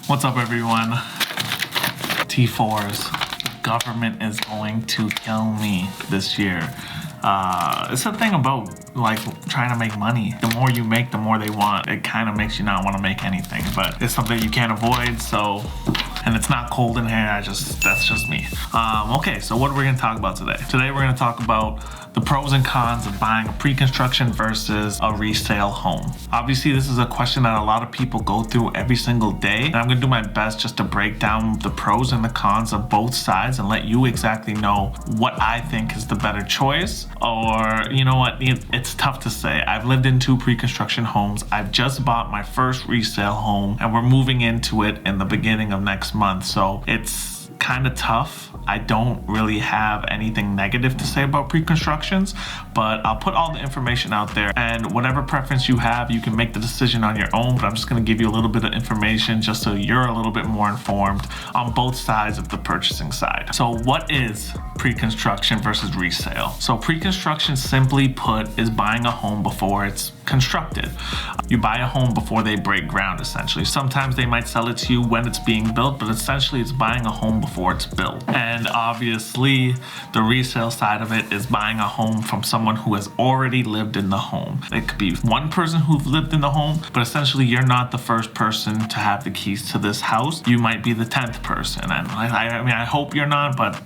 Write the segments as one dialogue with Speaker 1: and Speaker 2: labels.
Speaker 1: What's up, everyone? T4s. The government is going to kill me this year. It's the thing about trying to make money. The more you make, the more they want. It kind of makes you not want to make anything, but it's something you can't avoid. And it's not cold in here. That's just me. Okay, so what are we gonna talk about today? Today we're gonna talk about the pros and cons of buying a pre-construction versus a resale home. Obviously, this is a question that a lot of people go through every single day, and I'm gonna do my best just to break down the pros and the cons of both sides and let you exactly know what I think is the better choice. Or, you know what, it's tough to say. I've lived in 2 pre-construction homes. I've just bought my first resale home, and we're moving into it in the beginning of next month, so it's kind of tough. I don't really have anything negative to say about pre-constructions, but I'll put all the information out there, and whatever preference you have, you can make the decision on your own, but I'm just going to give you a little bit of information just so you're a little bit more informed on both sides of the purchasing side. So what is pre-construction versus resale? So pre-construction, simply put, is buying a home before it's constructed. You buy a home before they break ground, essentially. Sometimes they might sell it to you when it's being built, but essentially it's buying a home before it's built. And obviously the resale side of it is buying a home from someone who has already lived in the home. It could be one person who's lived in the home, but essentially you're not the first person to have the keys to this house. You might be the 10th person. And I hope you're not, but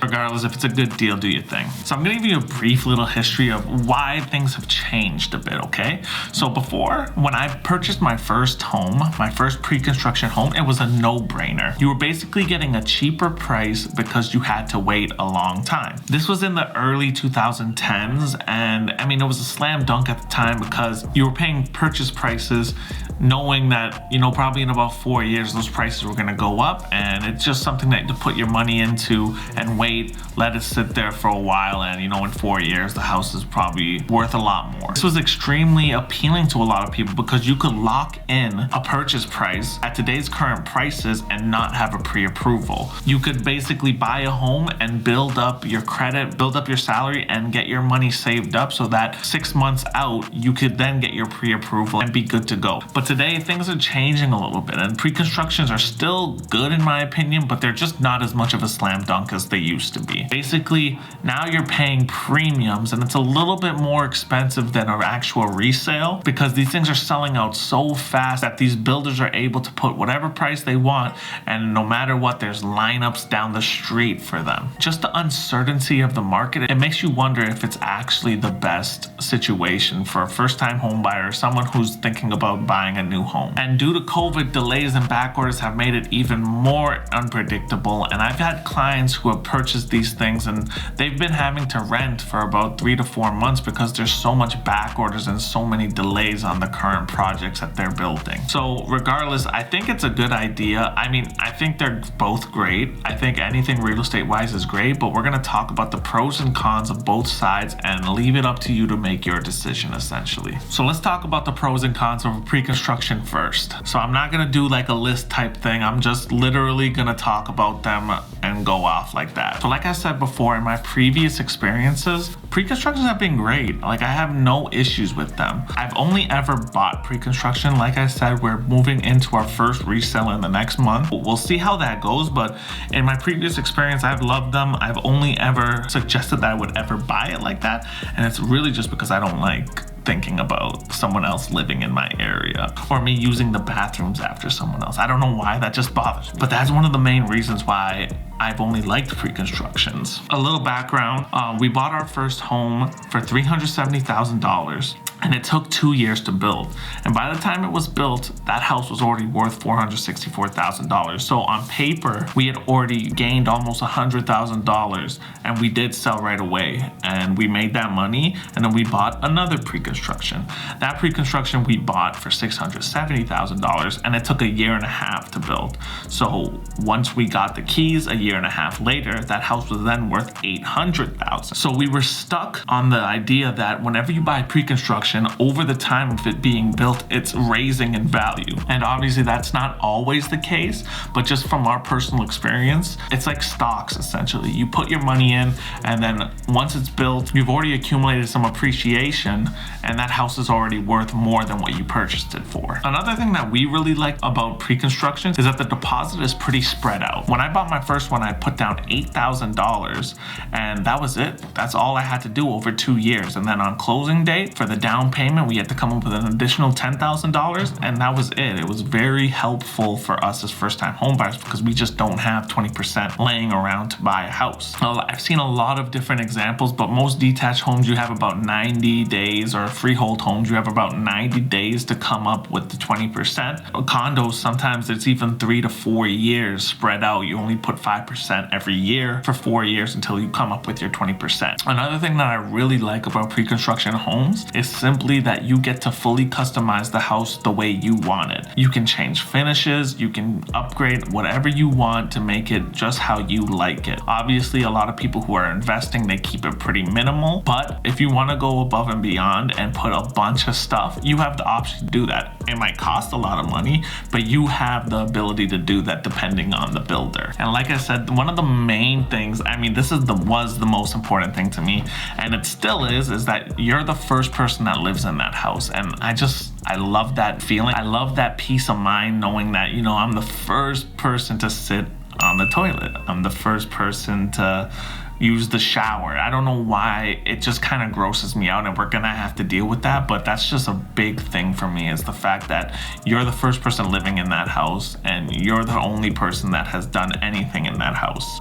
Speaker 1: regardless, if it's a good deal, do your thing. So I'm gonna give you a brief little history of why things have changed a bit, okay? So before, when I purchased my first home, my first pre-construction home, it was a no-brainer. You were basically getting a cheaper price because you had to wait a long time. This was in the early 2010s, and it was a slam dunk at the time because you were paying purchase prices knowing that, probably in about 4 years, those prices were gonna go up, and it's just something that to put your money into and wait, let it sit there for a while, and in 4 years, the house is probably worth a lot more. This was extremely appealing to a lot of people because you could lock in a purchase price at today's current prices and not have a pre-approval. You could basically buy a home and build up your credit, build up your salary, and get your money saved up so that 6 months out, you could then get your pre-approval and be good to go. But today, things are changing a little bit, and pre-constructions are still good in my opinion, but they're just not as much of a slam dunk as they used to be. Basically, now you're paying premiums, and it's a little bit more expensive than an actual resale because these things are selling out so fast that these builders are able to put whatever price they want, and no matter what, there's lineups down the street for them. Just the uncertainty of the market, it makes you wonder if it's actually the best situation for a first-time home buyer or someone who's thinking about buying a new home. And due to COVID, delays and back orders have made it even more unpredictable, and I've had clients who have purchased these things and they've been having to rent for about 3 to 4 months because there's so much back orders and so many delays on the current projects that they're building. So regardless, I think it's a good idea. I think they're both great. I think anything real estate wise is great, but we're going to talk about the pros and cons of both sides and leave it up to you to make your decision, essentially. So let's talk about the pros and cons of pre-construction first. So I'm not going to do like a list type thing. I'm just literally going to talk about them and go off like that. So like I said before, in my previous experiences, pre-constructions have been great. I have no issues with them. I've only ever bought pre-construction. Like I said, we're moving into our first resale in the next month. We'll see how that goes, but in my previous experience, I've loved them. I've only ever suggested that I would ever buy it like that, and it's really just because I don't like thinking about someone else living in my area or me using the bathrooms after someone else. I don't know why, that just bothers me. But that's one of the main reasons why I've only liked pre-constructions. A little background, we bought our first home for $370,000. And it took 2 years to build. And by the time it was built, that house was already worth $464,000. So on paper, we had already gained almost $100,000, and we did sell right away. And we made that money, and then we bought another pre-construction. That pre-construction we bought for $670,000, and it took a year and a half to build. So once we got the keys a year and a half later, that house was then worth $800,000. So we were stuck on the idea that whenever you buy pre-construction, pre-construction, over the time of it being built, it's raising in value. And obviously that's not always the case, but just from our personal experience, it's like stocks essentially. You put your money in, and then once it's built, you've already accumulated some appreciation, and that house is already worth more than what you purchased it for. Another thing that we really like about pre-construction is that the deposit is pretty spread out. When I bought my first one, I put down $8,000, and that was it. That's all I had to do over 2 years. And then on closing date, for the down payment, we had to come up with an additional $10,000, and that was it. It was very helpful for us as first-time homebuyers because we just don't have 20% laying around to buy a house. I've seen a lot of different examples, but most detached homes, you have about 90 days, or freehold homes, you have about 90 days to come up with the 20%. Condos, sometimes it's even 3 to 4 years spread out. You only put 5% every year for 4 years until you come up with your 20%. Another thing that I really like about pre-construction homes is simply that you get to fully customize the house the way you want it. You can change finishes, you can upgrade whatever you want to make it just how you like it. Obviously, a lot of people who are investing, they keep it pretty minimal, but if you want to go above and beyond and put a bunch of stuff, you have the option to do that. It might cost a lot of money, but you have the ability to do that depending on the builder. And like I said, one of the main things, I mean, this was the most important thing to me, and it still is that you're the first person that lives in that house. And I love that feeling. I love that peace of mind knowing that, you know, I'm the first person to sit on the toilet. I'm the first person to use the shower. I don't know why, it just kind of grosses me out, and we're gonna have to deal with that, but that's just a big thing for me, is the fact that you're the first person living in that house and you're the only person that has done anything in that house.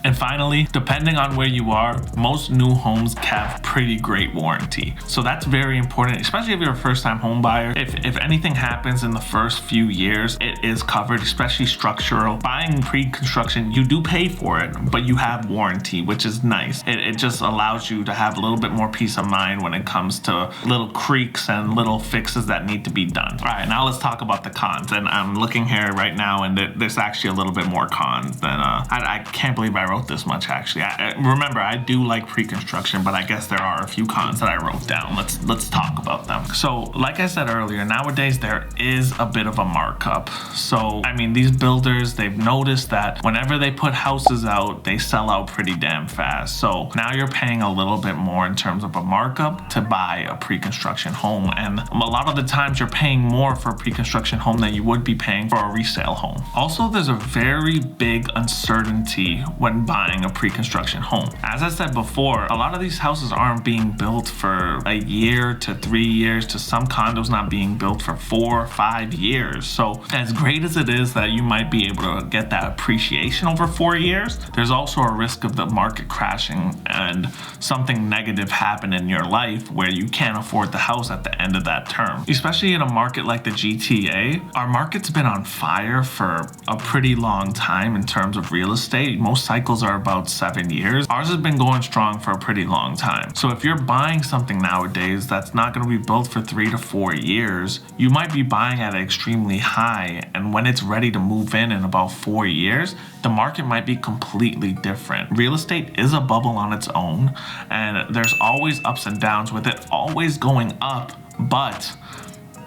Speaker 1: And finally, depending on where you are, most new homes have pretty great warranty. So that's very important, especially if you're a first-time home buyer. If anything happens in the first few years, it is covered, especially structural. Buying pre-construction, you do pay for it, but you have warranty, which is nice. It just allows you to have a little bit more peace of mind when it comes to little creaks and little fixes that need to be done. All right, now let's talk about the cons. And I'm looking here right now, and there's actually a little bit more cons than, I can't believe I wrote this much, actually. Remember, I do like pre-construction, but I guess there are a few cons that I wrote down. Let's talk about them. So, like I said earlier, nowadays there is a bit of a markup. So, I mean, these builders, they've noticed that whenever they put houses out, they sell out pretty damn fast. So now you're paying a little bit more in terms of a markup to buy a pre-construction home. And a lot of the times you're paying more for a pre-construction home than you would be paying for a resale home. Also, there's a very big uncertainty when buying a pre-construction home. As I said before, a lot of these houses aren't being built for a year to 3 years, to some condos not being built for 4 or 5 years. So as great as it is that you might be able to get that appreciation over 4 years, there's also a risk of the market crashing and something negative happen in your life where you can't afford the house at the end of that term. Especially in a market like the GTA, our market's been on fire for a pretty long time in terms of real estate. Most cycles are about 7 years. Ours has been going strong for a pretty long time. So if you're buying something nowadays that's not going to be built for 3 to 4 years, you might be buying at an extremely high, and when it's ready to move in about 4 years, the market might be completely different. Real estate is a bubble on its own, and there's always ups and downs with it always going up, but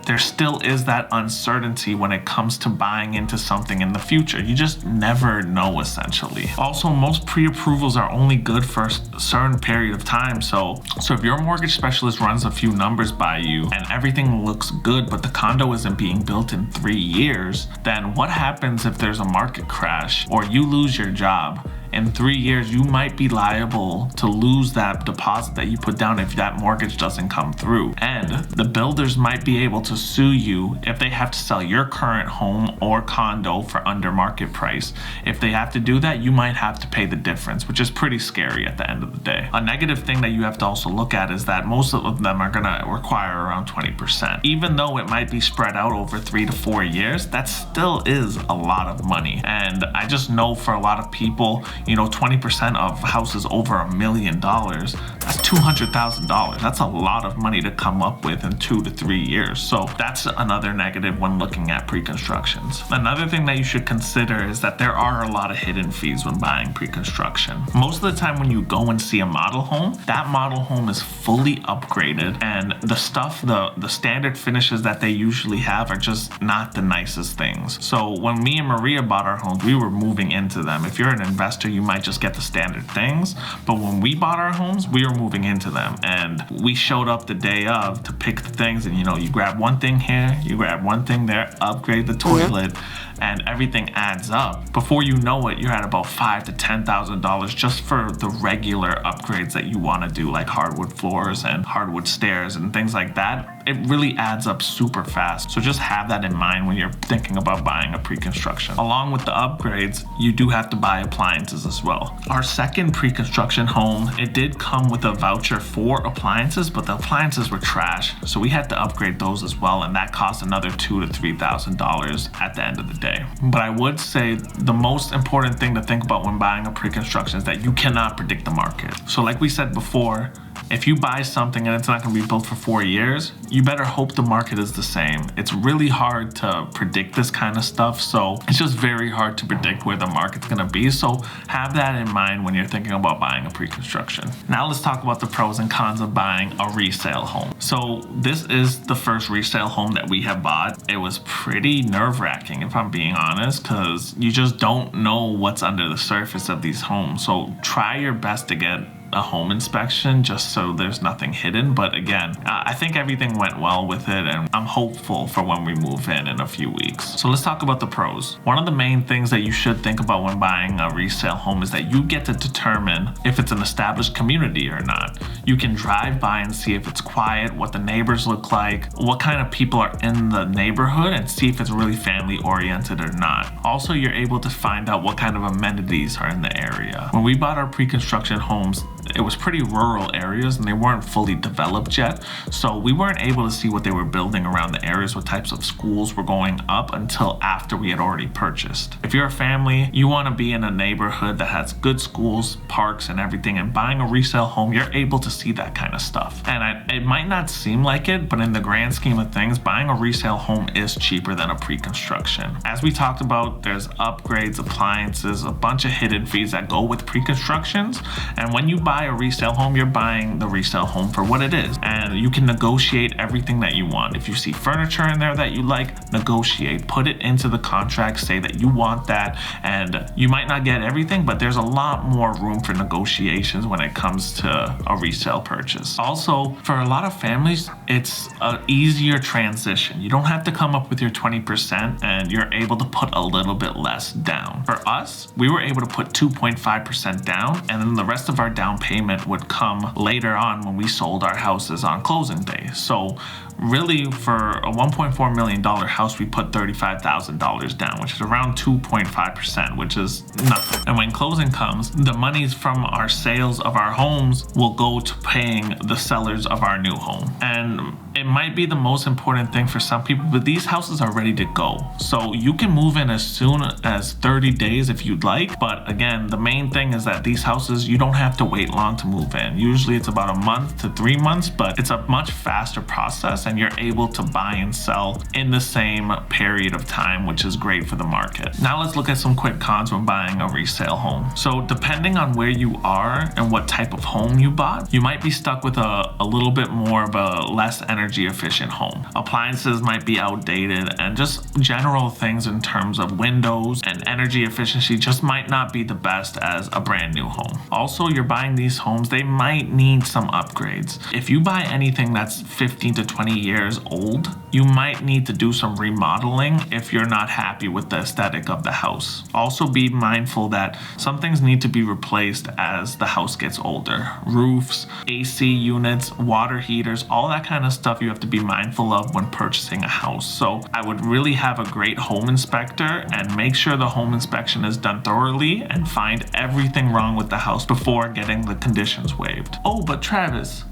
Speaker 1: there still is that uncertainty when it comes to buying into something in the future. You just never know, essentially. Also, most pre-approvals are only good for a certain period of time. So if your mortgage specialist runs a few numbers by you and everything looks good, but the condo isn't being built in 3 years, then what happens if there's a market crash or you lose your job? In 3 years, you might be liable to lose that deposit that you put down if that mortgage doesn't come through. And the builders might be able to sue you if they have to sell your current home or condo for under market price. If they have to do that, you might have to pay the difference, which is pretty scary at the end of the day. A negative thing that you have to also look at is that most of them are going to require around 20%. Even though it might be spread out over 3 to 4 years, that still is a lot of money. And I just know for a lot of people, 20% of houses over $1 million, that's $200,000. That's a lot of money to come up with in 2 to 3 years. So that's another negative when looking at pre-constructions. Another thing that you should consider is that there are a lot of hidden fees when buying pre-construction. Most of the time when you go and see a model home, that model home is fully upgraded, and the stuff, the standard finishes that they usually have are just not the nicest things. So when me and Maria bought our homes, we were moving into them. If you're an investor, you might just get the standard things, but when we bought our homes, we were moving into them, and we showed up the day of to pick the things, and you grab one thing here, you grab one thing there, upgrade the toilet, and everything adds up. Before you know it, you're at about $5,000 to $10,000 just for the regular upgrades that you want to do, like hardwood floors and hardwood stairs and things like that. It really adds up super fast. So just have that in mind when you're thinking about buying a pre-construction. Along with the upgrades, you do have to buy appliances as well. Our second pre-construction home, it did come with a voucher for appliances, but the appliances were trash. So we had to upgrade those as well, and that cost another $2,000 to $3,000 at the end of the day. But I would say the most important thing to think about when buying a pre-construction is that you cannot predict the market. So like we said before, if you buy something and it's not going to be built for 4 years, you better hope the market is the same. It's really hard to predict this kind of stuff, so it's just very hard to predict where the market's going to be. So have that in mind when you're thinking about buying a pre-construction. Now let's talk about the pros and cons of buying a resale home. So this is the first resale home that we have bought. It was pretty nerve-wracking, if I'm being honest, because you just don't know what's under the surface of these homes. So try your best to get a home inspection just so there's nothing hidden. But again, I think everything went well with it, and I'm hopeful for when we move in a few weeks. So let's talk about the pros. One of the main things that you should think about when buying a resale home is that you get to determine if it's an established community or not. You can drive by and see if it's quiet, what the neighbors look like, what kind of people are in the neighborhood, and see if it's really family oriented or not. Also, you're able to find out what kind of amenities are in the area. When we bought our pre-construction homes, it was pretty rural areas and they weren't fully developed yet, so we weren't able to see what they were building around the areas, what types of schools were going up, until after we had already purchased. If you're a family, you want to be in a neighborhood that has good schools, parks, and everything, and buying a resale home, you're able to see that kind of stuff. And it might not seem like it, but in the grand scheme of things, buying a resale home is cheaper than a pre-construction. As we talked about, there's upgrades, appliances, a bunch of hidden fees that go with pre-constructions, and when you buy a resale home, you're buying the resale home for what it is, and you can negotiate everything that you want. If you see furniture in there that you like, negotiate, put it into the contract, say that you want that, and you might not get everything, but there's a lot more room for negotiations when it comes to a resale purchase. Also, for a lot of families, it's an easier transition. You don't have to come up with your 20%, and you're able to put a little bit less down. For us, we were able to put 2.5% down, and then the rest of our down payment would come later on when we sold our houses on closing day. So really, for a $1.4 million house, we put $35,000 down, which is around 2.5%, which is nothing. And when closing comes, the monies from our sales of our homes will go to paying the sellers of our new home. And it might be the most important thing for some people, but these houses are ready to go. So you can move in as soon as 30 days if you'd like. But again, the main thing is that these houses, you don't have to wait long to move in. Usually it's about a month to 3 months, but it's a much faster process, and you're able to buy and sell in the same period of time, which is great for the market. Now let's look at some quick cons when buying a resale home. So depending on where you are and what type of home you bought, you might be stuck with a little bit more of a less energy efficient home. Appliances might be outdated, and just general things in terms of windows and energy efficiency just might not be the best as a brand new home. Also, you're buying these homes, they might need some upgrades. If you buy anything that's 15 to 20 years old, you might need to do some remodeling if you're not happy with the aesthetic of the house. Also, be mindful that some things need to be replaced as the house gets older. Roofs, AC units, water heaters, all that kind of stuff you have to be mindful of when purchasing a house. So I would really have a great home inspector and make sure the home inspection is done thoroughly and find everything wrong with the house before getting the conditions waived. Oh, but Travis,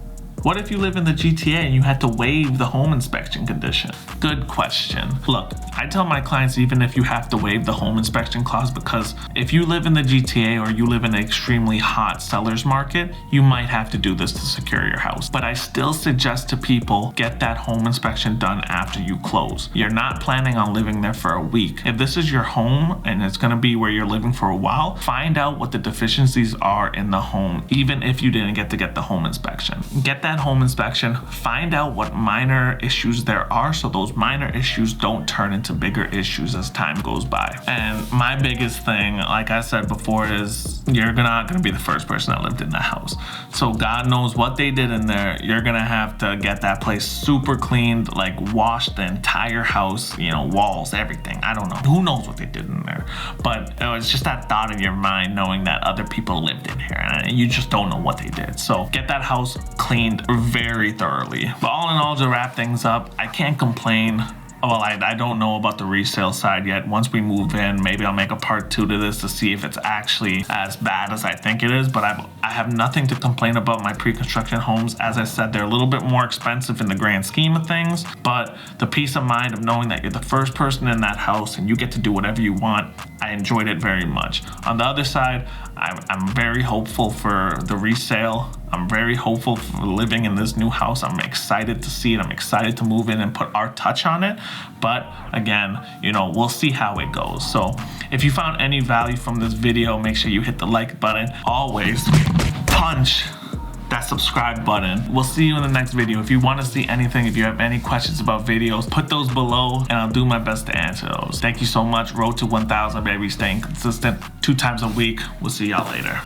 Speaker 1: what if you live in the GTA and you had to waive the home inspection condition? Good question. Look, I tell my clients, even if you have to waive the home inspection clause, because if you live in the GTA or you live in an extremely hot seller's market, you might have to do this to secure your house. But I still suggest to people, get that home inspection done after you close. You're not planning on living there for a week. If this is your home and it's gonna be where you're living for a while, find out what the deficiencies are in the home, even if you didn't get to get the home inspection. Get that home inspection, find out what minor issues there are so those minor issues don't turn into bigger issues as time goes by. And my biggest thing, like I said before, is you're not gonna be the first person that lived in that house. So God knows what they did in there. You're gonna have to get that place super cleaned, like wash the entire house, you know, walls, everything. I don't know. Who knows what they did in there? But it's just that thought in your mind knowing that other people lived in here and you just don't know what they did. So get that house cleaned very thoroughly. But all in all, to wrap things up, I can't complain. Well, I don't know about the resale side yet. Once we move in, maybe I'll make a part 2 to this to see if it's actually as bad as I think it is. But I have nothing to complain about my pre-construction homes. As I said, they're a little bit more expensive in the grand scheme of things, but the peace of mind of knowing that you're the first person in that house and you get to do whatever you want, I enjoyed it very much. On the other side, I'm very hopeful for the resale. I'm very hopeful for living in this new house. I'm excited to see it. I'm excited to move in and put our touch on it. But again, you know, we'll see how it goes. So if you found any value from this video, make sure you hit the like button. Always punch that subscribe button. We'll see you in the next video. If you want to see anything, if you have any questions about videos, put those below and I'll do my best to answer those. Thank you so much. Road to 1,000, baby. Staying consistent 2 times a week. We'll see y'all later.